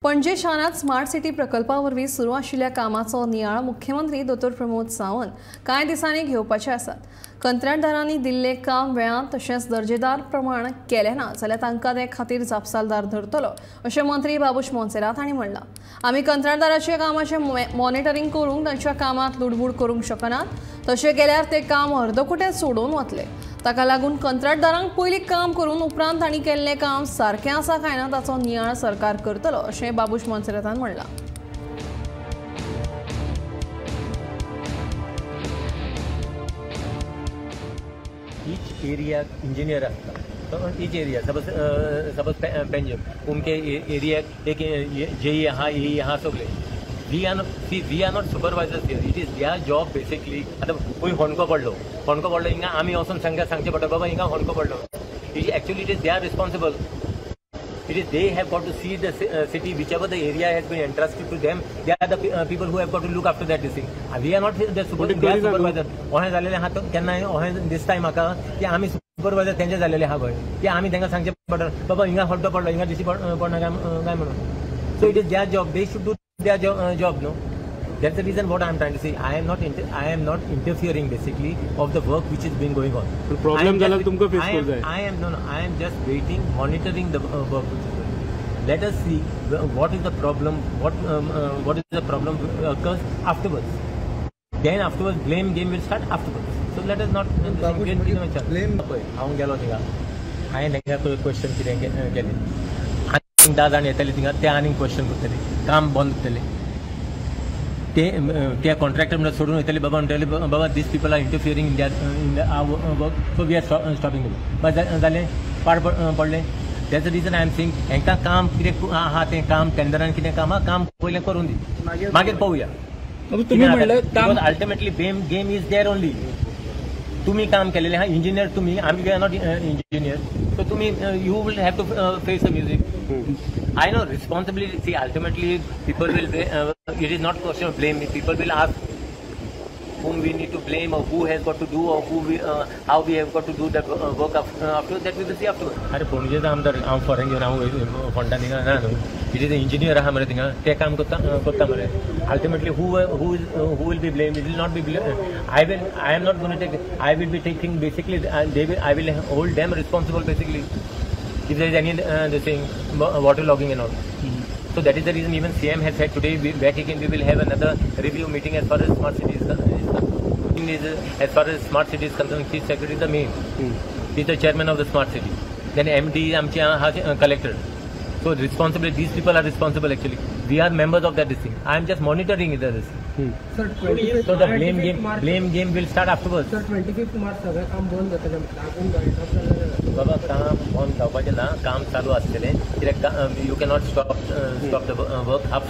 पणजे शारांत smart city प्रकल्पावरवीं सुरू आशिल्ल्या कामाचो नियाळ मुख्यमंत्री दोतोर प्रमोद सावंत कांय दिसांनी घेवपाचे आसात। कंत्राटदारांनी दिल्ले काम वेळांत तशेंच दर्जेदार प्रमाण केलें ना जाल्यार तांकां ते खातीर जापसालदार धरतलो अशें मंत्री बाबूश मोन्सेरात हांणी म्हणलां। आमी कंत्राटदाराच्या कामाचें मॉनिटरींग करूंक तांच्या कामांत लुडबूड करूंक शकनात। तशें केल्यार ते काम अर्दकुटें सोडून वतले। ताका लागून कंत्राटदारांक पयलीं काम करून उपरांत तांणी केल्लें काम सारकें आसा काय ना ताचो नियाळ सरकार करतलो अशें बाबूश मोन्सेरातान म्हणलां। ईच एरिया इंजीनियर आसता तो ईच एरिया सपोज पेंजम उनके एरिया एक जेई आहा ई आहा सगळे we are not supervisors here. It is their job basically. आतां खंय होणको पडलो हिंगा आमी वचून सांगचें पडटा बाबा हिंगा होणको पडलो। Actually it is their responsible. It is they have got to see the city, whichever the area has been entrusted to them. They are the people who have got to look after that thing. We are not the supervisor. ओहे जालेले हा तो केन्ना ओहे this time म्हाका की आमी supervisor तेंचे जालेले हा गोय की आमी तांकां सांगचें पडटा बाबा हिंगा हड्डो पडलो हिंगा दिसी पडना काय म्हणून। So it is their job. They should do their job no. That's the reason what I am trying to say. I am not interfering basically of the work which is being going on. The problem जला तुमको face कर जाए। I am just waiting, monitoring the work which is going on. Let us see what is the problem. What is the problem occurs afterwards. Then afterwards, blame game will start afterwards. So let us not blame. हांव गेलो थिंगा हांवें तांकां question कितें केलें आनी 10 जाण येतले थिंगा ते आनीक क्वेश्चन करतले काम बंद करतले। त्या कॉन्ट्रॅक्टर म्हणजे सोडून वयतले बाबा म्हणटले बाबा these people are interfering in our work so we are stopping but जालें पाड पडलें। That's the reason I am saying हांकां काम कितें आहा तें काम टेंडरान कितें काम आहा काम पयलें करून दी मागीर पळोवया। Ultimately game is their only. तुम्ही काम केलेले हा इंजिनियर तुम्ही आम्ही we are not engineer so तुम्ही you will have to face the music. I know responsibility. See, ultimately, people will. It is not question of blame. People will ask whom we need to blame or who has got to do or how we have got to do that work after that. We will see afterwards. अरे पणजे आमदार हांव foreign घेवन हांव फोंडा थिंगा ना न्हू। It is engineer आहा मरे थिंगा ते काम करता मरे। Ultimately who will be blamed? It will not be blamed. I am not going to take. I will be taking basically. I will hold them responsible basically. If there is any the thing water logging and all. So that is the reason even CM has said today back again we will have another review meeting as far as smart cities as far as smart cities concerned. Chief Secretary is the main. He is the chairman of the smart city. Then MD is amche collector. So responsible. These people are responsible actually. We are members of that thing. I am just monitoring this. Sir, so the blame game will start afterwards. Sir, 25th March सगळं काम बंद जातलें लागून बाबा काम बंद जावपाचें ना काम चालू आसतलें कित्याक you cannot stop the work half